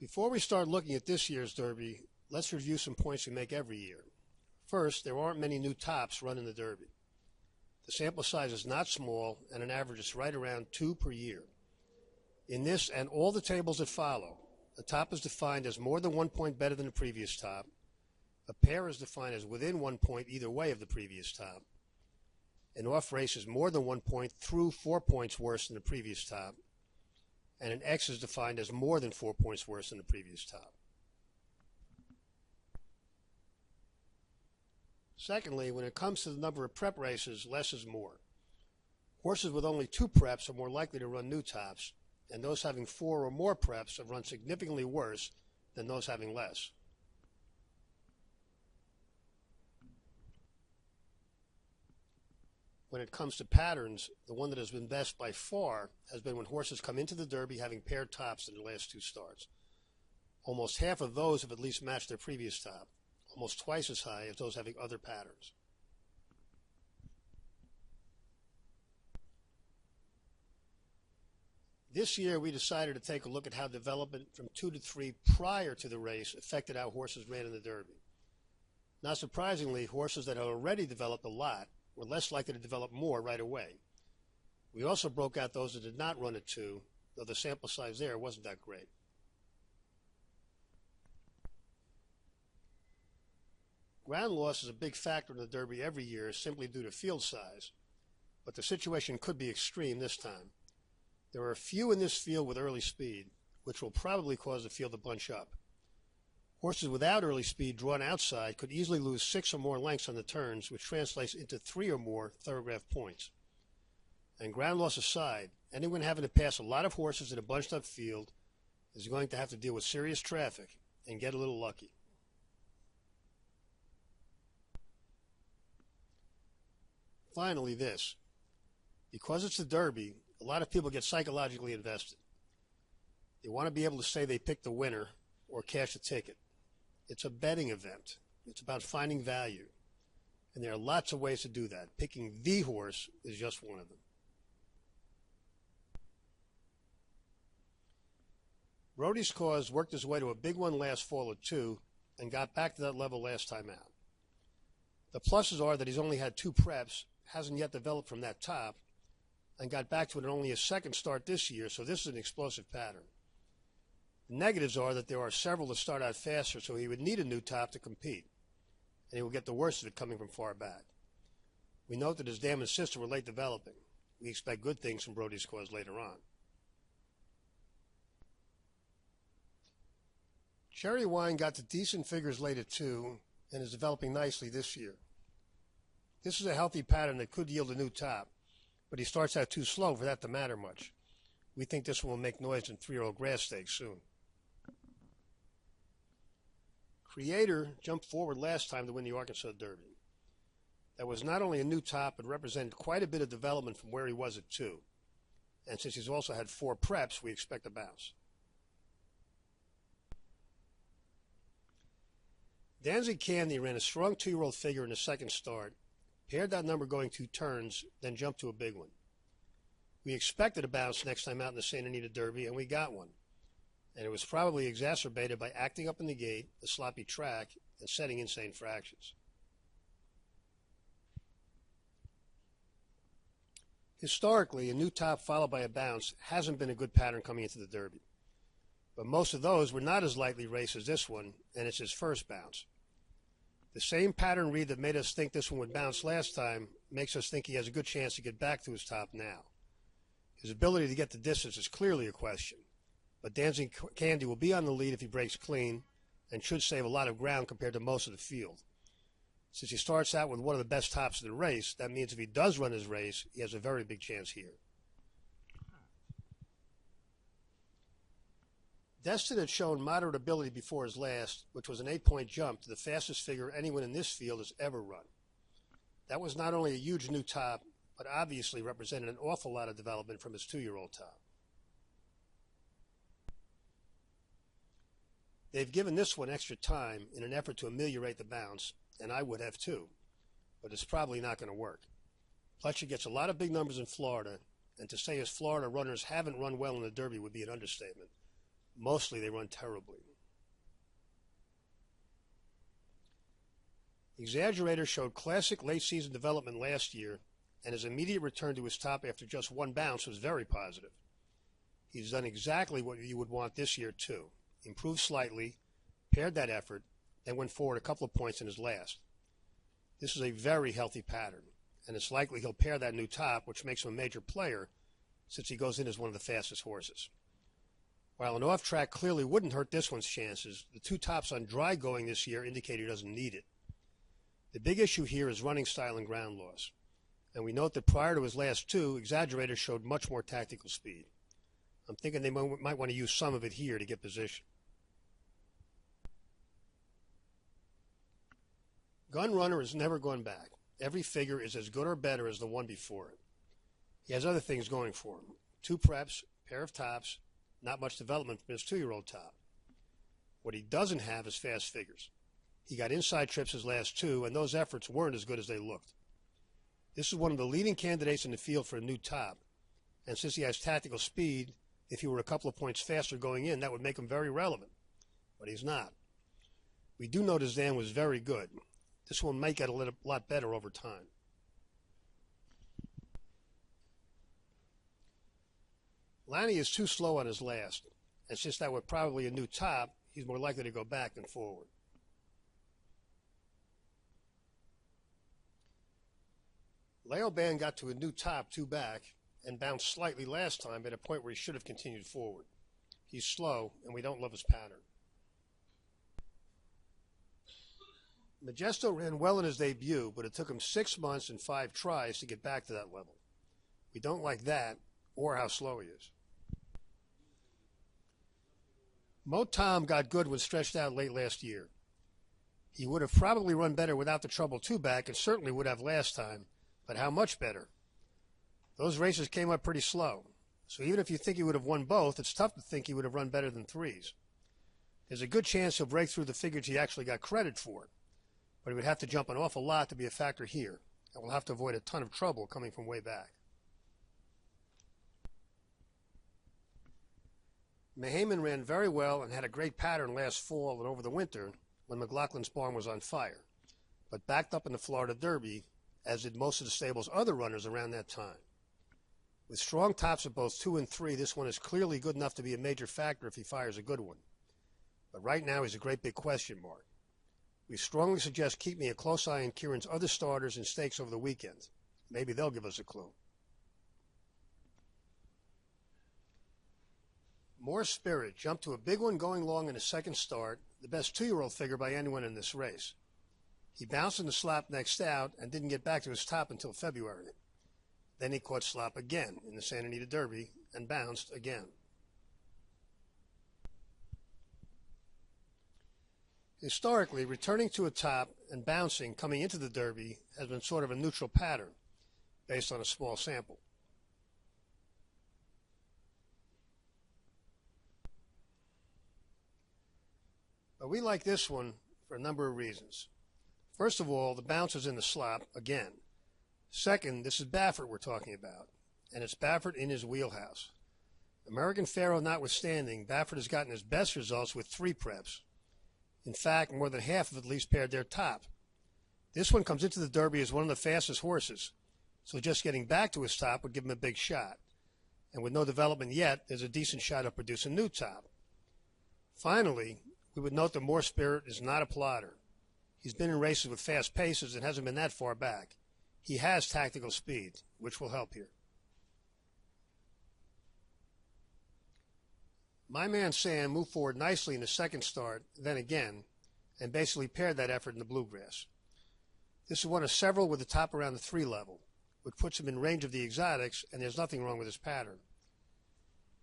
Before we start looking at this year's Derby, let's review some points we make every year. First, there aren't many new tops run in the Derby. The sample size is not small, and an average is right around 2 per year. In this and all the tables that follow, a top is defined as more than 1 point better than the previous top. A pair is defined as within 1 point either way of the previous top. An off race is more than 1 point through 4 points worse than the previous top. And an X is defined as more than 4 points worse than the previous top. Secondly, when it comes to the number of prep races, less is more. Horses with only 2 preps are more likely to run new tops, and those having 4 or more preps have run significantly worse than those having less. When it comes to patterns, the one that has been best by far has been when horses come into the Derby having paired tops in their last 2 starts. Almost half of those have at least matched their previous top, almost twice as high as those having other patterns. This year we decided to take a look at how development from 2 to 3 prior to the race affected how horses ran in the Derby. Not surprisingly, horses that had already developed a lot were less likely to develop more right away. We also broke out those that did not run at 2, though the sample size there wasn't that great. Ground loss is a big factor in the Derby every year simply due to field size, but the situation could be extreme this time. There are a few in this field with early speed, which will probably cause the field to bunch up. Horses without early speed drawn outside could easily lose 6 or more lengths on the turns, which translates into 3 or more Thoro-Graph points. And ground loss aside, anyone having to pass a lot of horses in a bunched up field is going to have to deal with serious traffic and get a little lucky. Finally, this. Because it's the Derby, a lot of people get psychologically invested. They want to be able to say they picked the winner or cash a ticket. It's a betting event. It's about finding value. And there are lots of ways to do that. Picking the horse is just one of them. Brody's Cause worked his way to a big one last fall at 2 and got back to that level last time out. The pluses are that he's only had 2 preps, hasn't yet developed from that top, and got back to it in only his second start this year, so this is an explosive pattern. The negatives are that there are several that start out faster, so he would need a new top to compete, and he will get the worst of it coming from far back. We note that his dam and sister were late developing. We expect good things from Brody's Cause later on. Cherry Wine got to decent figures late at 2 and is developing nicely this year. This is a healthy pattern that could yield a new top, but he starts out too slow for that to matter much. We think this one will make noise in 3-year-old grass stakes soon. Creator jumped forward last time to win the Arkansas Derby. That was not only a new top, but represented quite a bit of development from where he was at 2. And since he's also had 4 preps, we expect a bounce. Danzig Candy ran a strong 2-year-old figure in the second start, paired that number going 2 turns, then jumped to a big one. We expected a bounce next time out in the Santa Anita Derby, and we got one. And it was probably exacerbated by acting up in the gate, the sloppy track, and setting insane fractions. Historically, a new top followed by a bounce hasn't been a good pattern coming into the Derby. But most of those were not as lightly raced as this one, and it's his first bounce. The same pattern read that made us think this one would bounce last time makes us think he has a good chance to get back to his top now. His ability to get the distance is clearly a question, but Danzig Candy will be on the lead if he breaks clean and should save a lot of ground compared to most of the field. Since he starts out with one of the best tops in the race, that means if he does run his race, he has a very big chance here. Destin had shown moderate ability before his last, which was an 8-point jump to the fastest figure anyone in this field has ever run. That was not only a huge new top, but obviously represented an awful lot of development from his 2-year-old top. They've given this one extra time in an effort to ameliorate the bounce, and I would have too, but it's probably not going to work. Fletcher gets a lot of big numbers in Florida, and to say his Florida runners haven't run well in the Derby would be an understatement. Mostly they run terribly. Exaggerator showed classic late-season development last year, and his immediate return to his top after just one bounce was very positive. He's done exactly what you would want this year, too. Improved slightly, paired that effort, and went forward a couple of points in his last. This is a very healthy pattern, and it's likely he'll pair that new top, which makes him a major player, since he goes in as one of the fastest horses. While an off-track clearly wouldn't hurt this one's chances, the two tops on dry going this year indicate he doesn't need it. The big issue here is running style and ground loss, and we note that prior to his last two, Exaggerator showed much more tactical speed. I'm thinking they might want to use some of it here to get position. Gun Runner has never gone back. Every figure is as good or better as the one before it. He has other things going for him. 2 preps, pair of tops, not much development from his 2-year-old top. What he doesn't have is fast figures. He got inside trips his last 2, and those efforts weren't as good as they looked. This is one of the leading candidates in the field for a new top, and since he has tactical speed, if he were a couple of points faster going in, that would make him very relevant. But he's not. We do know his Dan was very good. This one might get a lot better over time. Lanny is too slow on his last, and since that was probably a new top, he's more likely to go back than forward. Leo Band got to a new top 2 back and bounced slightly last time at a point where he should have continued forward. He's slow, and we don't love his pattern. Majesto ran well in his debut, but it took him 6 months and 5 tries to get back to that level. We don't like that, or how slow he is. Mo Tom got good when stretched out late last year. He would have probably run better without the trouble 2 back, and certainly would have last time, but how much better? Those races came up pretty slow, so even if you think he would have won both, it's tough to think he would have run better than 3s. There's a good chance he'll break through the figures he actually got credit for, but he would have to jump an awful lot to be a factor here, and will have to avoid a ton of trouble coming from way back. Mahaman ran very well and had a great pattern last fall and over the winter when McLaughlin's barn was on fire, but backed up in the Florida Derby, as did most of the stable's other runners around that time. With strong tops of both 2 and 3, this one is clearly good enough to be a major factor if he fires a good one. But right now he's a great big question mark. We strongly suggest keeping a close eye on Kieran's other starters and stakes over the weekend. Maybe they'll give us a clue. More Spirit jumped to a big one going long in his second start, the best 2-year-old figure by anyone in this race. He bounced in the slop next out and didn't get back to his top until February. Then he caught slop again in the Santa Anita Derby and bounced again. Historically, returning to a top and bouncing coming into the Derby has been sort of a neutral pattern based on a small sample. But we like this one for a number of reasons. First of all, the bounce is in the slop again. Second, this is Baffert we're talking about, and it's Baffert in his wheelhouse. American Pharaoh notwithstanding, Baffert has gotten his best results with 3 preps. In fact, more than half have at least paired their top. This one comes into the Derby as one of the fastest horses, so just getting back to his top would give him a big shot. And with no development yet, there's a decent shot of producing a new top. Finally, we would note that More Spirit is not a plotter. He's been in races with fast paces and hasn't been that far back. He has tactical speed, which will help here. My man Sam moved forward nicely in the second start, then again, and basically paired that effort in the bluegrass. This is one of several with the top around the 3 level, which puts him in range of the exotics, and there's nothing wrong with his pattern.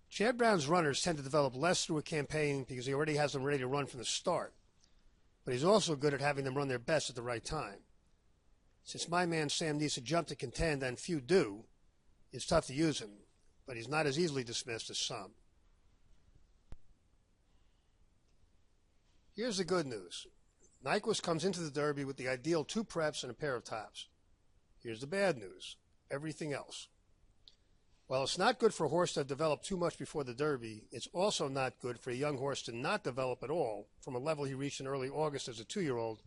Chad Brown's runners tend to develop less through a campaign because he already has them ready to run from the start, but he's also good at having them run their best at the right time. Since my man Sam needs to jump to contend, and few do, it's tough to use him, but he's not as easily dismissed as some. Here's the good news. Nyquist comes into the Derby with the ideal 2 preps and a pair of tops. Here's the bad news. Everything else. While it's not good for a horse to develop too much before the Derby, it's also not good for a young horse to not develop at all from a level he reached in early August as a 2-year-old,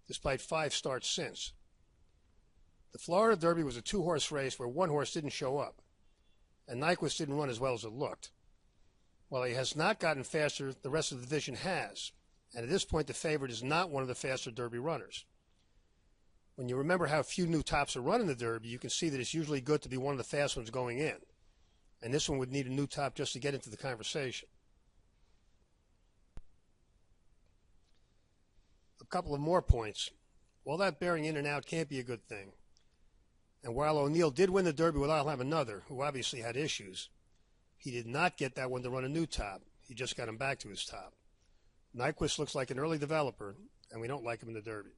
despite 5 starts since. The Florida Derby was a 2-horse race where one horse didn't show up, and Nyquist didn't run as well as it looked. While he has not gotten faster, the rest of the division has, and at this point the favorite is not one of the faster Derby runners. When you remember how few new tops are run in the Derby, you can see that it's usually good to be one of the fast ones going in, and this one would need a new top just to get into the conversation. A couple of more points. All that bearing in and out can't be a good thing. And while O'Neill did win the Derby with I'll Have Another, who obviously had issues, he did not get that one to run a new top. He just got him back to his top. Nyquist looks like an early developer, and we don't like him in the Derby.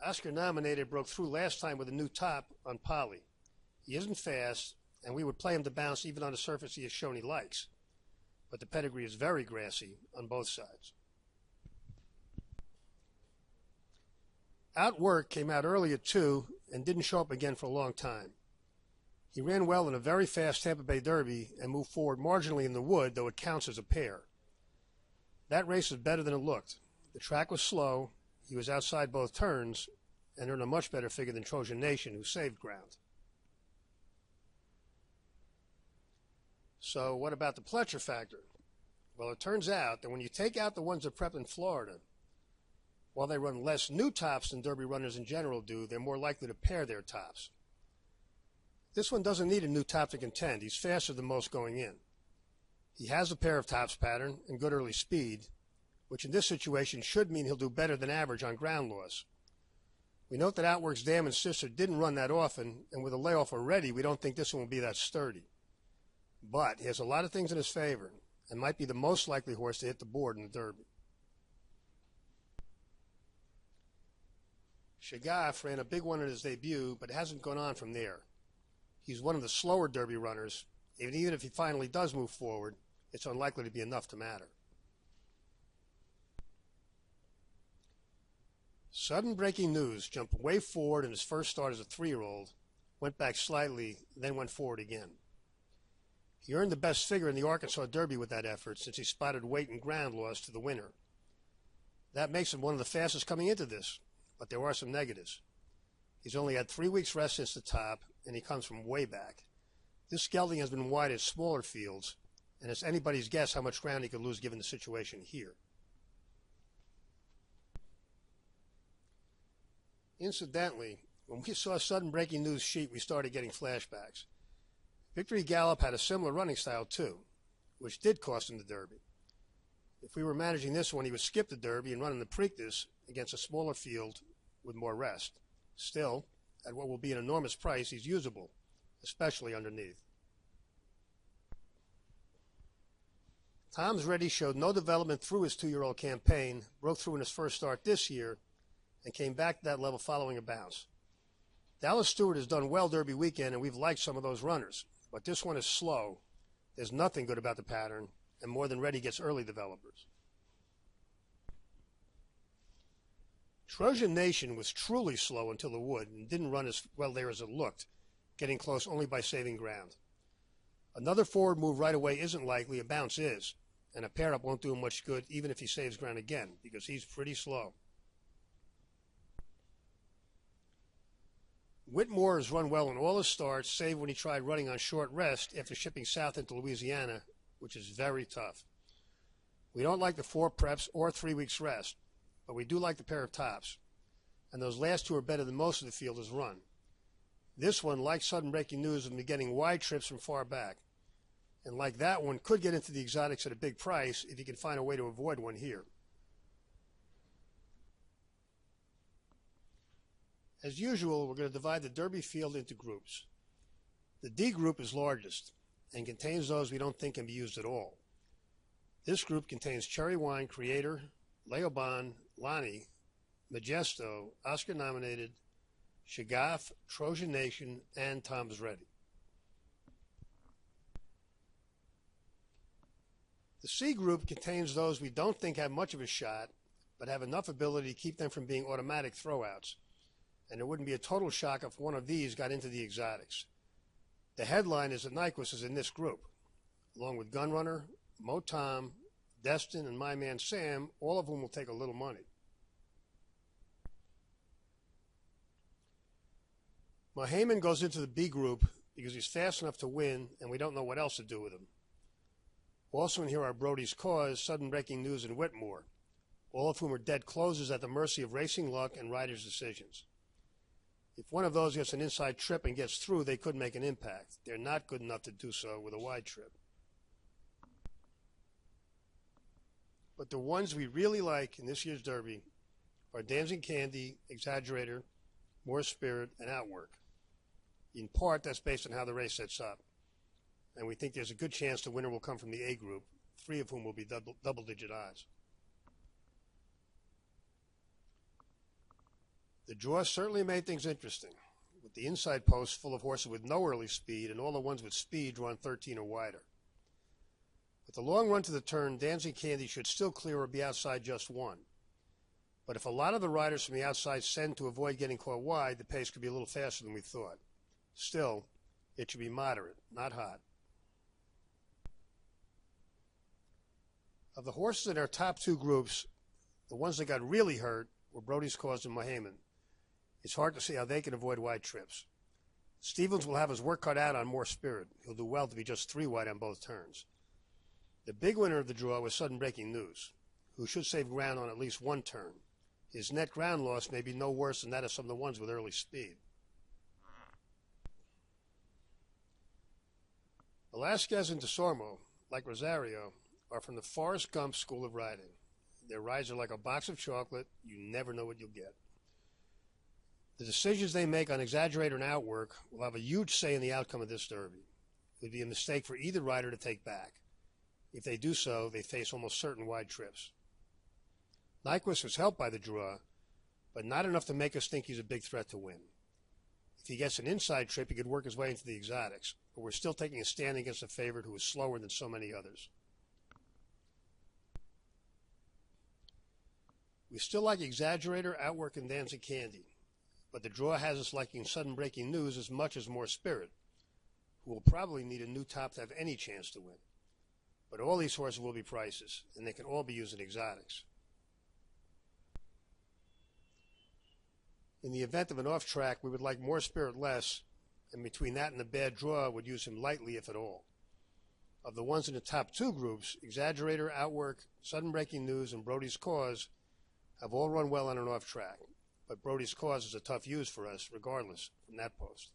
Oscar Nominated broke through last time with a new top on Poly. He isn't fast, and we would play him to bounce even on a surface he has shown he likes. But the pedigree is very grassy on both sides. Outwork came out early at 2 and didn't show up again for a long time. He ran well in a very fast Tampa Bay Derby and moved forward marginally in the Wood, though it counts as a pair. That race was better than it looked. The track was slow, he was outside both turns, and earned a much better figure than Trojan Nation, who saved ground. So what about the Pletcher factor? Well, it turns out that when you take out the ones that prep in Florida, while they run less new tops than Derby runners in general do, they're more likely to pair their tops. This one doesn't need a new top to contend. He's faster than most going in. He has a pair of tops pattern and good early speed, which in this situation should mean he'll do better than average on ground laws. We note that Outwork's Dam and Sister didn't run that often, and with a layoff already, we don't think this one will be that sturdy. But he has a lot of things in his favor, and might be the most likely horse to hit the board in the Derby. Shagaf ran a big one in his debut, but hasn't gone on from there. He's one of the slower Derby runners, and even if he finally does move forward, it's unlikely to be enough to matter. Sudden Breaking News jumped way forward in his first start as a 3-year-old, went back slightly, then went forward again. He earned the best figure in the Arkansas Derby with that effort since he spotted weight and ground loss to the winner. That makes him one of the fastest coming into this, but there are some negatives. He's only had 3 weeks rest since the top, and he comes from way back. This gelding has been wide at smaller fields, and it's anybody's guess how much ground he could lose given the situation here. Incidentally, when we saw Sudden Breaking News sheet, we started getting flashbacks. Victory Gallop had a similar running style too, which did cost him the Derby. If we were managing this one, he would skip the Derby and run in the Preakness against a smaller field with more rest. Still, at what will be an enormous price, he's usable, especially underneath. Tom's Ready showed no development through his 2-year-old campaign, broke through in his first start this year, and came back to that level following a bounce. Dallas Stewart has done well Derby weekend, and we've liked some of those runners, but this one is slow. There's nothing good about the pattern, and more than Ready gets early developers. Trojan Nation was truly slow until the Wood and didn't run as well there as it looked, getting close only by saving ground. Another forward move right away isn't likely, a bounce is, and a pair-up won't do him much good even if he saves ground again, because he's pretty slow. Whitmore has run well in all his starts, save when he tried running on short rest after shipping south into Louisiana, which is very tough. We don't like the 4 preps or 3 weeks rest, but we do like the pair of tops, and those last 2 are better than most of the field has run. This one, like Sudden Breaking News, has been getting wide trips from far back, and like that one, could get into the exotics at a big price if you can find a way to avoid one here. As usual, we're going to divide the Derby field into groups. The D group is largest and contains those we don't think can be used at all. This group contains Cherry Wine, Creator, Leoban, Lonnie, Majesto, Oscar Nominated, Shagaf, Trojan Nation, and Tom's Ready. The C group contains those we don't think have much of a shot, but have enough ability to keep them from being automatic throwouts, and it wouldn't be a total shock if one of these got into the exotics. The headline is that Nyquist is in this group, along with Gunrunner, Mo Tom, Destin, and my man Sam, all of whom will take a little money. Mohaymen goes into the B group because he's fast enough to win, and we don't know what else to do with him. Also in here are Brody's Cause, Sudden Breaking News, and Whitmore, all of whom are dead closers at the mercy of racing luck and riders' decisions. If one of those gets an inside trip and gets through, they could make an impact. They're not good enough to do so with a wide trip. But the ones we really like in this year's Derby are Dancing Candy, Exaggerator, More Spirit, and Outwork. In part, that's based on how the race sets up. And we think there's a good chance the winner will come from the A group, 3 of whom will be double-digit odds. The draw certainly made things interesting, with the inside posts full of horses with no early speed and all the ones with speed drawn 13 or wider. With the long run to the turn, Dancing Candy should still clear or be outside just 1. But if a lot of the riders from the outside send to avoid getting caught wide, the pace could be a little faster than we thought. Still, it should be moderate, not hot. Of the horses in our top 2 groups, the ones that got really hurt were Brody's Cause and Mohaymen. It's hard to see how they can avoid wide trips. Stevens will have his work cut out on More Spirit. He'll do well to be just 3 wide on both turns. The big winner of the draw was Sudden Breaking News, who should save ground on at least 1 turn. His net ground loss may be no worse than that of some of the ones with early speed. Velasquez and DeSormo, like Rosario, are from the Forrest Gump school of riding. Their rides are like a box of chocolate. You never know what you'll get. The decisions they make on Exaggerator and Outwork will have a huge say in the outcome of this Derby. It would be a mistake for either rider to take back. If they do so, they face almost certain wide trips. Nyquist was helped by the draw, but not enough to make us think he's a big threat to win. If he gets an inside trip, he could work his way into the exotics, but we're still taking a stand against a favorite who is slower than so many others. We still like Exaggerator, Outwork, and Dancing Candy, but the draw has us liking Sudden Breaking News as much as More Spirit, who will probably need a new top to have any chance to win. But all these horses will be prices, and they can all be used in exotics. In the event of an off-track, we would like More Spirit less, and between that and a bad draw, would use him lightly, if at all. Of the ones in the top 2 groups, Exaggerator, Outwork, Sudden Breaking News, and Brody's Cause have all run well on an off-track, but Brody's Cause is a tough use for us, regardless, from that post.